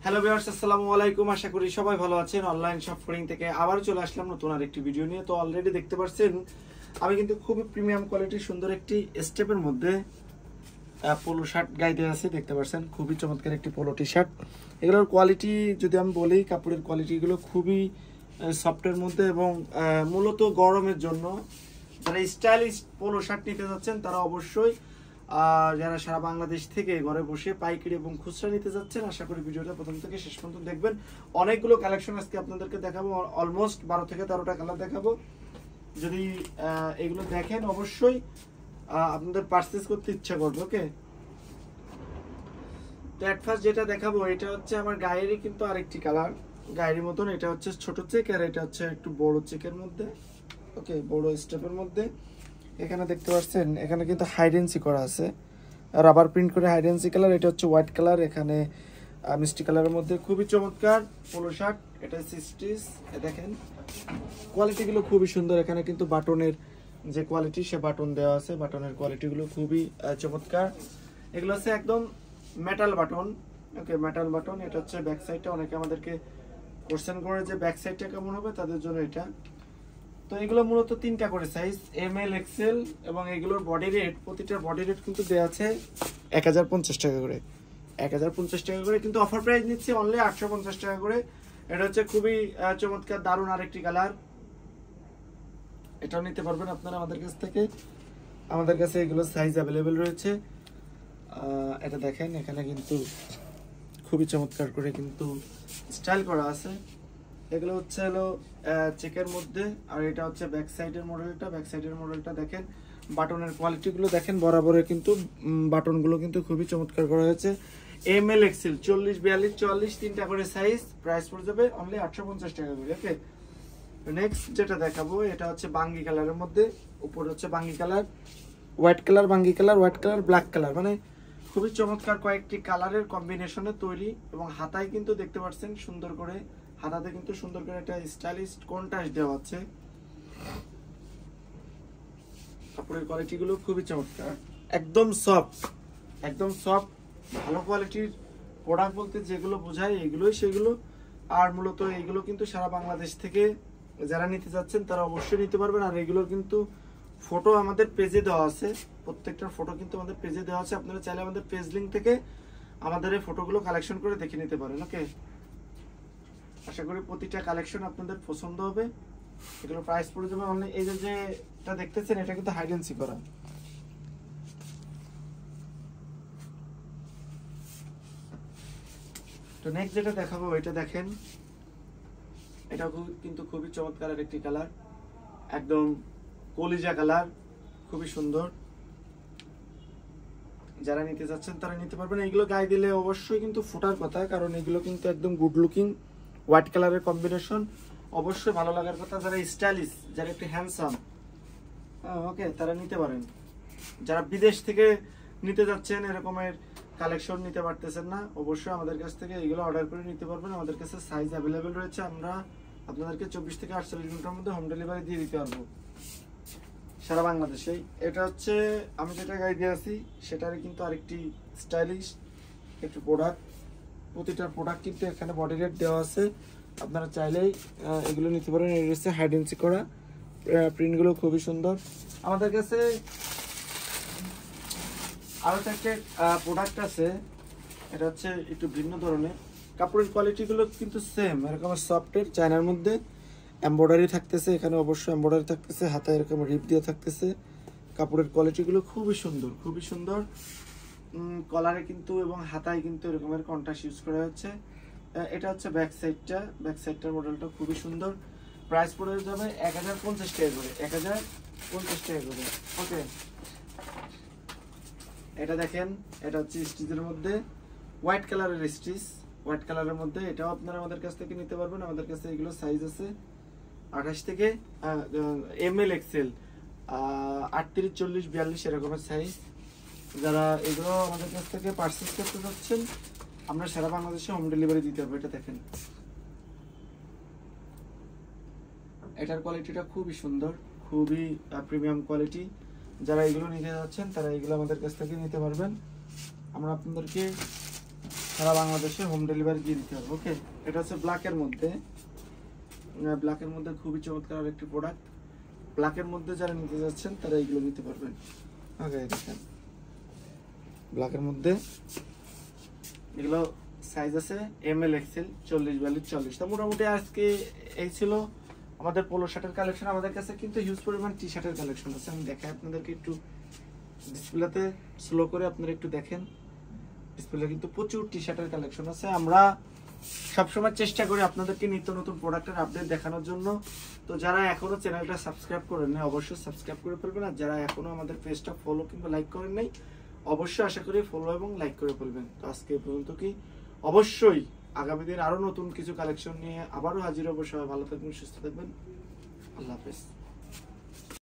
Hello viewers, আসসালামু আলাইকুম। আশা করি সবাই ভালো আছেন। অনলাইন শপ ফোরিং থেকে আবার চলে আসলাম নতুন আরেকটি ভিডিও নিয়ে। তো অলরেডি দেখতে পাচ্ছেন আমি কিন্তু খুবই প্রিমিয়াম কোয়ালিটির সুন্দর একটি স্টেপের মধ্যে পোলো শার্ট গাইতে আছে। দেখতে পাচ্ছেন খুবই চমৎকার একটি পোলো টি শার্ট। এগুলোর কোয়ালিটি যদি আমি বলি, কাপড়ের কোয়ালিটিগুলো খুবই সফটের মধ্যে এবং মূলত গরমের জন্য যারা স্টাইলিশ পোলো শার্ট নিতে যাচ্ছেন তারা অবশ্যই যারা সারা বাংলাদেশ থেকে ঘরে বসে পাইকারি এবং খুচরা নিতে যাচ্ছেন, আশা করি ভিডিওটা প্রথম থেকে শেষ পর্যন্ত দেখবেন। অনেকগুলো কালেকশন আজকে আপনাদেরকে দেখাবো, অলমোস্ট 12 থেকে 13টা কালার দেখাবো। যদি এগুলো দেখেন অবশ্যই আপনাদের পারচেজ করতে ইচ্ছা করবে। ওকে, তো এট ফার্স্ট যেটা দেখাবো এটা হচ্ছে আমার গায়েরই কিন্তু আরেকটি কালার, গায়ের মতন। এটা হচ্ছে ছোট চেক আর এটা হচ্ছে একটু বড় চেকের মধ্যে। ওকে, বড় স্টেপের মধ্যে। এখানে দেখতে পাচ্ছেন এখানে কিন্তু হাইডেন্সি করা আছে, রাবার প্রিন্ট করে হাইডেন্সি কালার। এটা হচ্ছে হোয়াইট কালার, এখানে মিষ্টি কালারের মধ্যে খুবই চমৎকার পোলো শার্ট। এটা 60s। দেখেন কোয়ালিটিগুলো খুবই সুন্দর। এখানে কিন্তু বাটনের যে কোয়ালিটি সে বাটন দেওয়া আছে, বাটনের কোয়ালিটিগুলো খুবই চমৎকার। এগুলো হচ্ছে একদম মেটাল বাটন। ওকে, মেটাল বাটন। এটা হচ্ছে ব্যাক সাইডটা। অনেকে আমাদেরকে কোশ্চেন করে যে ব্যাক সাইডটা কেমন হবে, তাদের জন্য এটা। তো এগুলো মূলত 3টা করে সাইজ, ML XL, এবং এগুলোর বডি রেট, প্রতিটার বডি রেট কিন্তু দেওয়া আছে 1050 টাকা করে। 1050 টাকা করে, কিন্তু অফার প্রাইস নিচ্ছে অনলি 850 টাকা করে। এটা হচ্ছে খুবই চমৎকার দারুণ আরেকটি কালার। এটাও নিতে পারবেন আপনারা আমাদের কাছ থেকে। আমাদের কাছে এগুলো সাইজ অ্যাভেলেবেল রয়েছে। এটা দেখেন এখানে কিন্তু খুবই চমৎকার করে কিন্তু স্টাইল করা আছে। এগুলো হচ্ছে হলো চেকের মধ্যে, আর এটা হচ্ছে ব্যাক সাইডের মডেলটা। ব্যাক সাইডের মডেলটা দেখেন, বাটনের কোয়ালিটিগুলো দেখেন, বরাবরের কিন্তু বাটনগুলো কিন্তু খুবই চমৎকার করা হয়েছে। ML XL 40, 42, 44 3টা করে সাইজ। প্রাইস পড়ে যাবে অনলি 850 টাকা করে। ওকে, নেক্সট যেটা দেখাবো এটা হচ্ছে বাঙ্গি কালারের মধ্যে। উপরে হচ্ছে বাঙ্গি কালার, হোয়াইট কালার, বাঙ্গি colour, white colour, black colour, মানে খুবই চমৎকার কয়েকটি কালারের কম্বিনেশনে তৈরি। এবং হাতায় কিন্তু দেখতে পাচ্ছেন সুন্দর করে, হাতাতে কিন্তু সুন্দর করে একটা স্টাইলিশ কন্ট্রাস্ট দেওয়া আছে। কাপড়ের কোয়ালিটিগুলো খুবই চমৎকার, একদম সফট, একদম সফট। ভালো কোয়ালিটির প্রোডাক্ট বলতে যেগুলো বোঝায় এগুলোই সেগুলো। আর মূলত এইগুলো কিন্তু সারা বাংলাদেশ থেকে যারা নিতে যাচ্ছেন তারা অবশ্যই নিতে পারবেন। আর এগুলোর কিন্তু ফটো আমাদের পেজে দেওয়া আছে, প্রত্যেকটার ফটো কিন্তু আমাদের পেজে দেওয়া আছে। আপনারা চাইলে আমাদের পেজ লিঙ্ক থেকে আমাদের এই ফটোগুলো কালেকশন করে দেখে নিতে পারেন। ওকে, আশা করি প্রতিটা কালেকশন আপনাদের পছন্দ হবে। এগুলো প্রাইস পড়ে যাবে অনলি, এই যেটা দেখতেছেন এটা কিন্তু হাইডেন্সি করা। তো নেক্সট যেটা দেখাবো এটা দেখেন, এটা কিন্তু খুবই চমৎকার একটি কালার, একদম কলিজা কালার, খুবই সুন্দর। যারা নিতে যাচ্ছেন তারা নিতে পারবেন। এগুলো গায়ে দিলে অবশ্যই কিন্তু ফোটার কথা, কারণ এগুলো কিন্তু একদম গুড লুকিং, হোয়াইট কালারের কম্বিনেশন, অবশ্যই ভালো লাগার কথা। যারা স্টাইলিশ, যারা একটু হ্যান্ডসাম, ওকে, তারা নিতে পারেন। যারা বিদেশ থেকে নিতে যাচ্ছেন, এরকমের কালেকশন নিতে পারতেছেন না, অবশ্যই আমাদের কাছ থেকে এগুলো অর্ডার করে নিতে পারবেন। আমাদের কাছে সাইজ অ্যাভেলেবেল রয়েছে। আমরা আপনাদেরকে 24 থেকে 48 ঘন্টার মধ্যে হোম ডেলিভারি দিয়ে দিতে পারবো সারা বাংলাদেশে। এটা হচ্ছে আমি যেটা গায়ে দিয়ে আছি সেটারই কিন্তু আরেকটি স্টাইলিশ একটু প্রোডাক্ট। প্রতিটা প্রোডাক্ট কিন্তু এখানে বডি রেট দেওয়া আছে, আপনারা চাইলেই এগুলো নিতে পারেন। এর হচ্ছে হাইডেন্সি করা, প্রিন্টগুলো খুবই সুন্দর। আমাদের কাছে আরও একটা প্রোডাক্ট আছে, এটা হচ্ছে একটু ভিন্ন ধরনের। কাপড়ের কোয়ালিটিগুলো কিন্তু সেম, এরকম সফটের চায়নার মধ্যে এমব্রয়ডারি থাকতেছে, এখানে অবশ্যই এমব্রয়ডারি থাকতেছে, হাতায় এরকম রিপ দিয়ে থাকতেছে। কাপড়ের কোয়ালিটিগুলো খুবই সুন্দর, খুবই সুন্দর। কলারে কিন্তু এবং হাতায় কিন্তু এরকমের কন্ট্রাস্ট ইউজ করা হচ্ছে। এটা হচ্ছে ব্যাক সাইডটা, ব্যাক সাইডটার মডেলটা খুবই সুন্দর। প্রাইস পড়ে যাবে 1050 টাকা করে, 1050 টাকা করে। ওকে, এটা দেখেন, এটা হচ্ছে স্টিচের মধ্যে, হোয়াইট কালারের স্টিচ, হোয়াইট কালারের মধ্যে। এটাও আপনারা আমাদের কাছ থেকে নিতে পারবেন। আমাদের কাছে এগুলো সাইজ আছে 28 থেকে ML XL 38, 40, 42 এরকমের সাইজ। যারা এগুলো আমাদের কাছ থেকে পারচেজ করতে যাচ্ছেন, আমরা সারা বাংলাদেশে হোম ডেলিভারি দিতে পারবো। এটা দেখেন, এটার কোয়ালিটিটা খুবই সুন্দর, খুবই প্রিমিয়াম কোয়ালিটি। যারা এগুলো নিতে যাচ্ছেন তারা এগুলো আমাদের কাছ থেকে নিতে পারবেন। আমরা আপনাদেরকে সারা বাংলাদেশে হোম ডেলিভারি দিয়ে দিতে হবে। ওকে, এটা হচ্ছে ব্ল্যাকের মধ্যে, ব্ল্যাকের মধ্যে খুবই চমৎকার একটি প্রোডাক্ট। ব্ল্যাকের মধ্যে যারা নিতে যাচ্ছেন তারা এইগুলো নিতে পারবেন। ওকে, দেখেন ব্ল্যাকের মধ্যে এগুলো সাইজ আছে ML XL 40-42-40। তো মোটামুটি আজকে এই ছিল আমাদের পোলো শার্টের কালেকশন। আমাদের কাছে কিন্তু হিউজ পরিমাণ টি শার্টের কালেকশন আছে, আমি দেখাই আপনাদেরকে একটু ডিসপ্লেতে স্লো করে, আপনারা একটু দেখেন ডিসপ্লে কিন্তু প্রচুর টি শার্টের কালেকশন আছে। আমরা সবসময় চেষ্টা করি আপনাদেরকে নিত্য নতুন প্রোডাক্টের আপডেট দেখানোর জন্য। তো যারা এখনো চ্যানেলটা সাবস্ক্রাইব করেন নাই অবশ্যই সাবস্ক্রাইব করে ফেলবেন, আর যারা এখনো আমাদের পেজটা ফলো কিংবা লাইক করেন নাই অবশ্যই আশা করি ফলো এবং লাইক করে ফেলবেন। তো আজকে এই পর্যন্ত কি, অবশ্যই আগামী দিন আরো নতুন কিছু কালেকশন নিয়ে আবারও হাজির হবো। সবাই ভালো থাকবেন, সুস্থ থাকবেন, আল্লাহ হাফেজ।